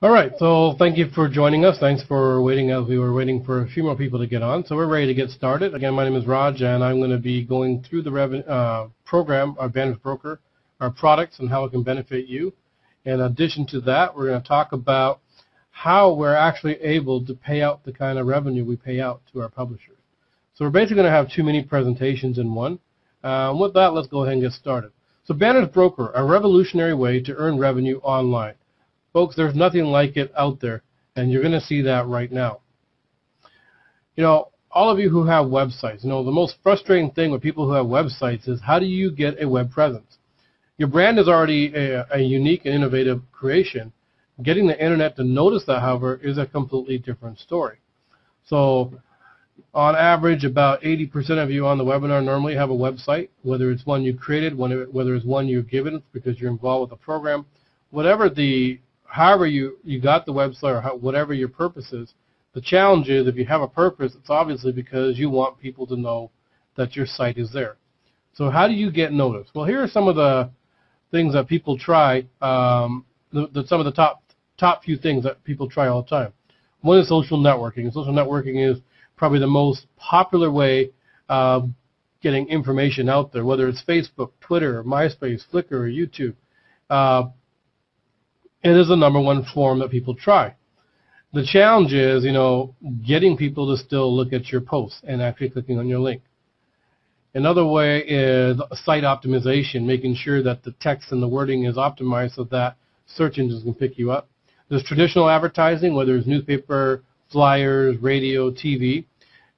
All right, so thank you for joining us. Thanks for waiting as we were waiting for a few more people to get on. So we're ready to get started. Again, my name is Raj, and I'm going to be going through the program, our Vantage Broker, our products, and how it can benefit you. In addition to that, we're going to talk about how we're actually able to pay out the kind of revenue we pay out to our publishers. So we're basically going to have two mini presentations in one. With that, let's go ahead and get started. So Vantage Broker, a revolutionary way to earn revenue online. Folks, there's nothing like it out there, and you're going to see that right now. You know, all of you who have websites, the most frustrating thing with people who have websites is how do you get a web presence? Your brand is already a unique and innovative creation. Getting the internet to notice that, however, is a completely different story. So on average, about 80% of you on the webinar normally have a website, whether it's one you created, whether it's one you're given because you're involved with the program, however you got the website or whatever your purpose is. The challenge is if you have a purpose, it's obviously because you want people to know that your site is there. So how do you get noticed? Well, here are some of the things that people try, some of the top few things that people try all the time. One is social networking. Social networking is probably the most popular way of getting information out there, whether it's Facebook, Twitter, MySpace, Flickr, or YouTube. It is the number one form that people try. The challenge is, getting people to still look at your posts and actually clicking on your link. Another way is site optimization, making sure that the text and the wording is optimized so that search engines can pick you up. There's traditional advertising, whether it's newspaper, flyers, radio, TV,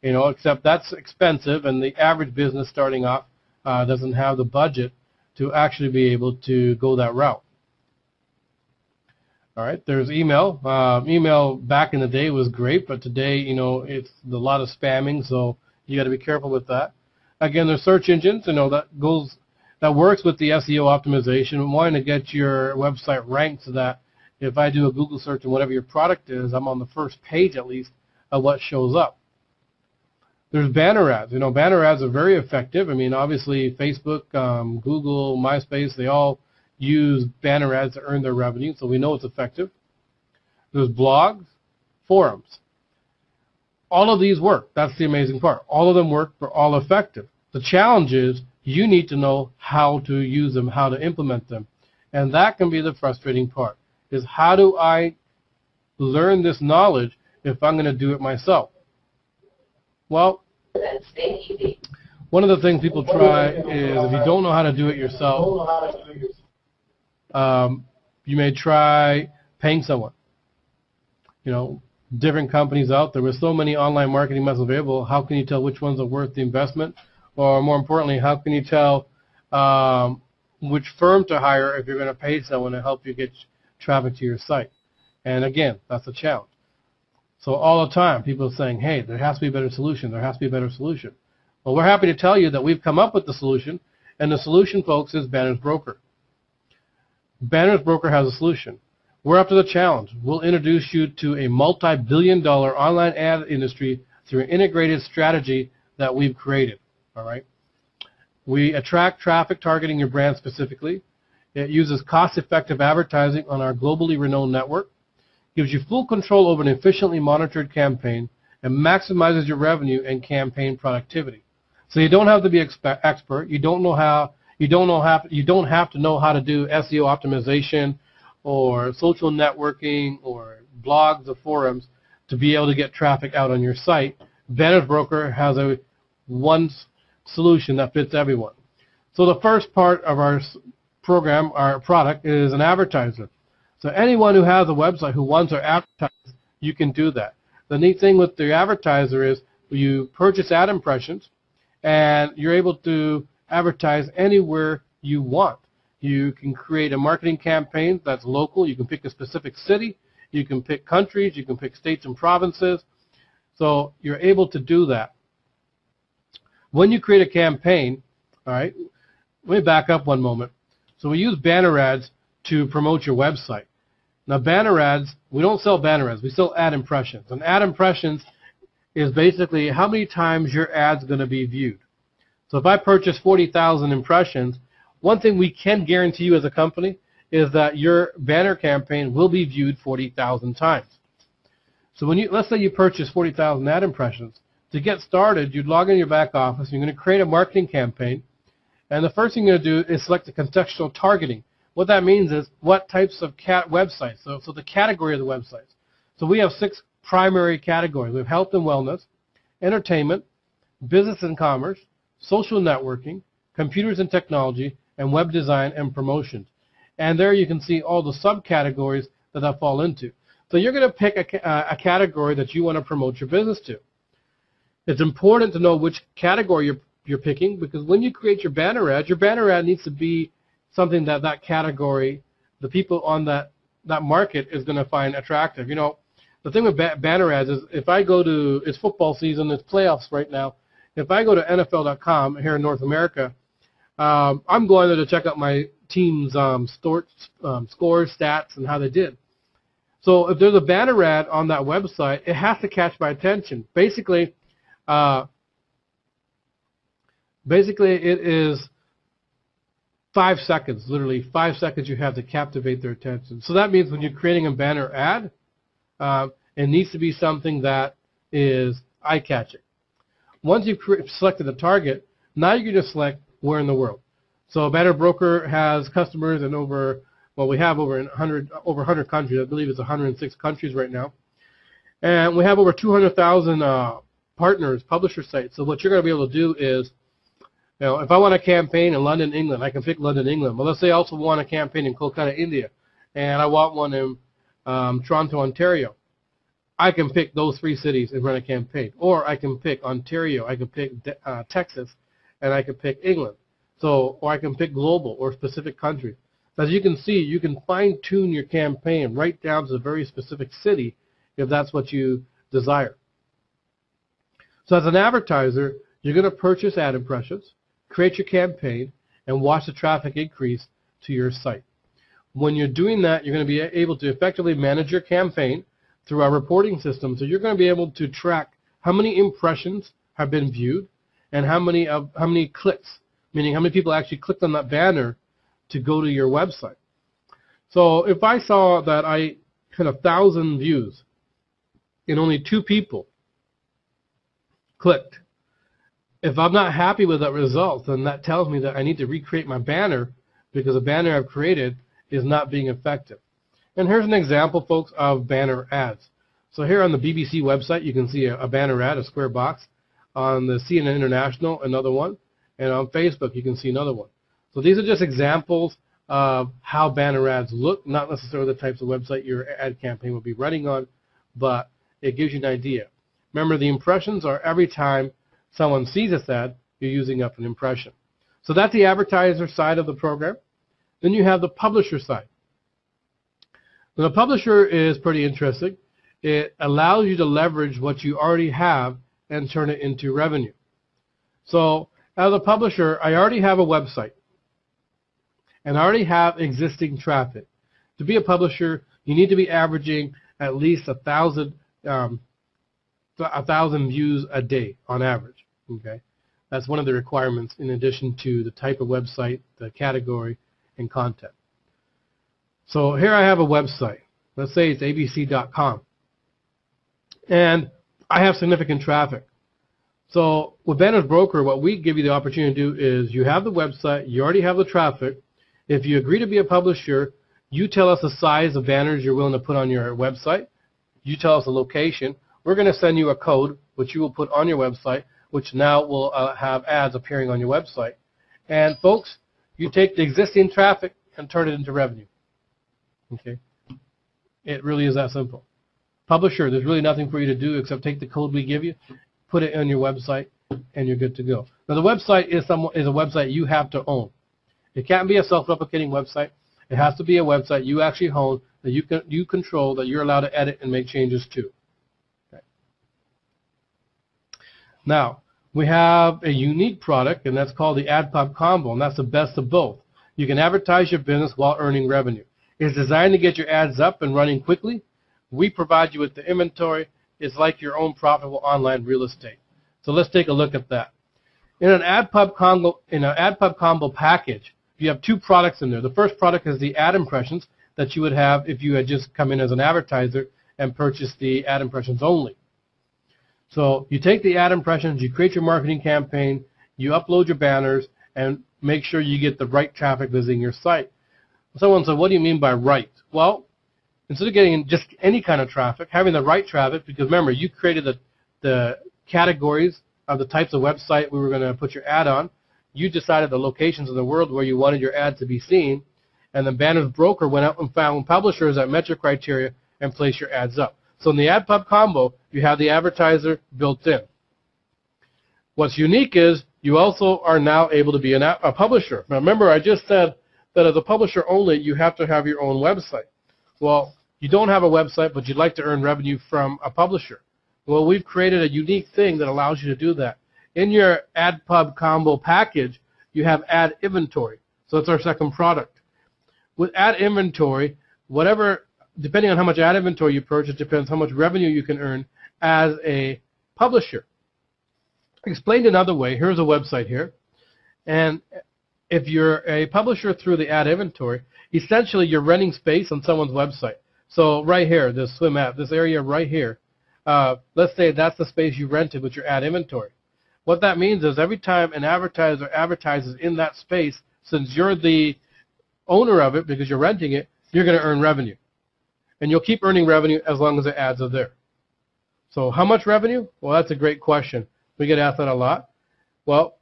except that's expensive, and the average business starting off doesn't have the budget to actually be able to go that route. All right, there's email. Email back in the day was great, but today, it's a lot of spamming, so you got to be careful with that. Again, there's search engines, that works with the SEO optimization, wanting to get your website ranked so that if I do a Google search and whatever your product is, I'm on the first page at least of what shows up. There's banner ads. Banner ads are very effective. Obviously, Facebook, Google, MySpace, they all use banner ads to earn their revenue, so we know it's effective. There's blogs, forums. All of these work. That's the amazing part. All of them work. They're all effective. The challenge is you need to know how to use them, how to implement them. And that can be the frustrating part, is how do I learn this knowledge if I'm going to do it myself? Well, one of the things people try is if you don't know how to do it yourself, you may try paying someone. Different companies out there. With so many online marketing methods available, how can you tell which ones are worth the investment? Or more importantly, how can you tell which firm to hire if you're going to pay someone to help you get traffic to your site? And again, that's a challenge. So all the time, people are saying, hey, there has to be a better solution. There has to be a better solution. Well, we're happy to tell you that we've come up with the solution, and the solution, folks, is Vantage Broker. Vantage Broker has a solution. We're up to the challenge. We'll introduce you to a multi-billion-dollar online ad industry through an integrated strategy that we've created. All right. We attract traffic targeting your brand specifically. It uses cost-effective advertising on our globally renowned network, gives you full control over an efficiently monitored campaign, and maximizes your revenue and campaign productivity. So you don't have to be expert. You don't have to know how to do SEO optimization or social networking or blogs or forums to be able to get traffic out on your site. Vantage Broker has one solution that fits everyone. So the first part of our program, our product, is an advertiser. So anyone who has a website who wants to advertise, you can do that. The neat thing with the advertiser is you purchase ad impressions, and you're able to advertise anywhere you want. You can create a marketing campaign that's local. You can pick a specific city. You can pick countries. You can pick states and provinces. So you're able to do that. When you create a campaign, all right, let me back up one moment. So we use banner ads to promote your website. Now, banner ads, we don't sell banner ads. We sell ad impressions. And ad impressions is basically how many times your ad's going to be viewed. So if I purchase 40,000 impressions, one thing we can guarantee you as a company is that your banner campaign will be viewed 40,000 times. So let's say you purchase 40,000 ad impressions. To get started, you'd log in your back office, you're going to create a marketing campaign, and the first thing you're going to do is select the contextual targeting. What that means is what types of websites, so the category of the websites. So we have 6 primary categories. We have health and wellness, entertainment, business and commerce, social networking, computers and technology, and web design and promotions. And there you can see all the subcategories that fall into. So you're going to pick a category that you want to promote your business to. It's important to know which category you're picking, because when you create your banner ad needs to be something that category, the people on that market is going to find attractive. You know, the thing with banner ads is if I go to, it's football season, it's playoffs right now. If I go to NFL.com here in North America, I'm going there to check out my team's scores, stats, and how they did. So if there's a banner ad on that website, it has to catch my attention. Basically, it is 5 seconds, literally 5 seconds you have to captivate their attention. So that means when you're creating a banner ad, it needs to be something that is eye-catching. Once you've selected the target, now you can just select where in the world. So Banner Broker has customers in we have over 100 countries. I believe it's 106 countries right now. And we have over 200,000 partners, publisher sites. So what you're going to be able to do is, you know, if I want a campaign in London, England, I can pick London, England. But let's say I also want a campaign in Kolkata, India, and I want one in Toronto, Ontario. I can pick those 3 cities and run a campaign. Or I can pick Ontario, I can pick Texas, and I can pick England. So, or I can pick global or specific countries. As you can see, you can fine-tune your campaign right down to a very specific city if that's what you desire. So as an advertiser, you're going to purchase ad impressions, create your campaign, and watch the traffic increase to your site. When you're doing that, you're going to be able to effectively manage your campaign through our reporting system. So you're going to be able to track how many impressions have been viewed and how many clicks, meaning how many people actually clicked on that banner to go to your website. So if I saw that I had 1,000 views and only 2 people clicked, if I'm not happy with that result, then that tells me that I need to recreate my banner because the banner I've created is not being effective. And here's an example, folks, of banner ads. So here on the BBC website, you can see a banner ad, a square box. On the CNN International, another one. And on Facebook, you can see another one. So these are just examples of how banner ads look, not necessarily the types of website your ad campaign will be running on, but it gives you an idea. Remember, the impressions are every time someone sees this ad, you're using up an impression. So that's the advertiser side of the program. Then you have the publisher side. Now, the publisher is pretty interesting. It allows you to leverage what you already have and turn it into revenue. So as a publisher, I already have a website and I already have existing traffic. To be a publisher, you need to be averaging at least 1,000 views a day on average. Okay, that's one of the requirements in addition to the type of website, the category, and content. So here I have a website. Let's say it's abc.com. And I have significant traffic. So with Banner Broker, what we give you the opportunity to do is you have the website, you already have the traffic. If you agree to be a publisher, you tell us the size of banners you're willing to put on your website. You tell us the location. We're going to send you a code, which you will put on your website, which now will have ads appearing on your website. And folks, you take the existing traffic and turn it into revenue. Okay? It really is that simple. Publisher, there's really nothing for you to do except take the code we give you, put it on your website, and you're good to go. Now, the website is a website you have to own. It can't be a self-replicating website. It has to be a website you actually own, that you control, that you're allowed to edit and make changes to. Okay. Now, we have a unique product, and that's called the AdPub Combo, and that's the best of both. You can advertise your business while earning revenue. It's designed to get your ads up and running quickly. We provide you with the inventory. It's like your own profitable online real estate. So let's take a look at that. In an AdPub Combo package, you have two products in there. The first product is the ad impressions that you would have if you had just come in as an advertiser and purchased the ad impressions only. So you take the ad impressions, you create your marketing campaign, you upload your banners, and make sure you get the right traffic visiting your site. Someone said, what do you mean by right? Well, instead of getting just any kind of traffic, having the right traffic, because remember, you created the categories of the types of website we were going to put your ad on. You decided the locations in the world where you wanted your ad to be seen, and the Banners broker went out and found publishers that met your criteria and placed your ads up. So in the AdPub combo, you have the advertiser built in. What's unique is you also are now able to be a publisher. Now remember, I just said that as a publisher only, you have to have your own website. Well, you don't have a website, but you'd like to earn revenue from a publisher. Well, we've created a unique thing that allows you to do that. In your AdPub combo package, you have ad inventory. So that's our second product. With ad inventory, whatever, depending on how much ad inventory you purchase, depends how much revenue you can earn as a publisher. Explained another way, here's a website here. And if you're a publisher through the ad inventory, essentially you're renting space on someone's website. So right here, this swim app, this area right here, let's say that's the space you rented with your ad inventory. What that means is every time an advertiser advertises in that space, since you're the owner of it because you're renting it, you're going to earn revenue. And you'll keep earning revenue as long as the ads are there. So how much revenue? Well, that's a great question. We get asked that a lot. Well,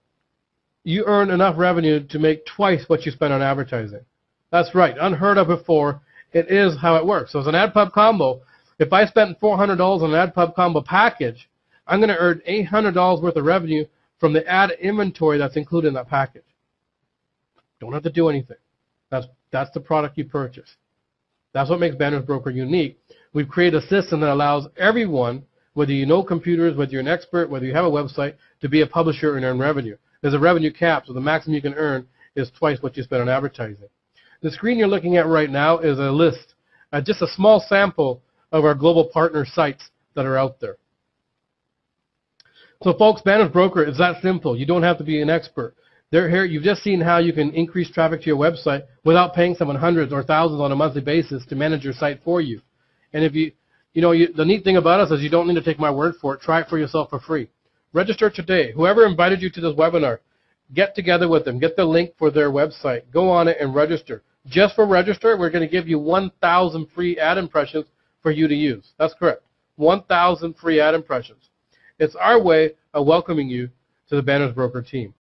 you earn enough revenue to make twice what you spend on advertising. That's right. Unheard of before. It is how it works. So as an AdPub combo, if I spent $400 on an AdPub combo package, I'm going to earn $800 worth of revenue from the ad inventory that's included in that package. Don't have to do anything. That's the product you purchase. That's what makes Banners Broker unique. We've created a system that allows everyone, whether you know computers, whether you're an expert, whether you have a website, to be a publisher and earn revenue. There's a revenue cap, so the maximum you can earn is twice what you spend on advertising. The screen you're looking at right now is a list, just a small sample of our global partner sites that are out there. So folks, Banners Broker is that simple. You don't have to be an expert. They're here. You've just seen how you can increase traffic to your website without paying someone hundreds or thousands on a monthly basis to manage your site for you. And if the neat thing about us is you don't need to take my word for it. Try it for yourself for free. Register today. Whoever invited you to this webinar, get together with them. Get the link for their website. Go on it and register. Just for register, we're going to give you 1,000 free ad impressions for you to use. That's correct. 1,000 free ad impressions. It's our way of welcoming you to the Banners Broker team.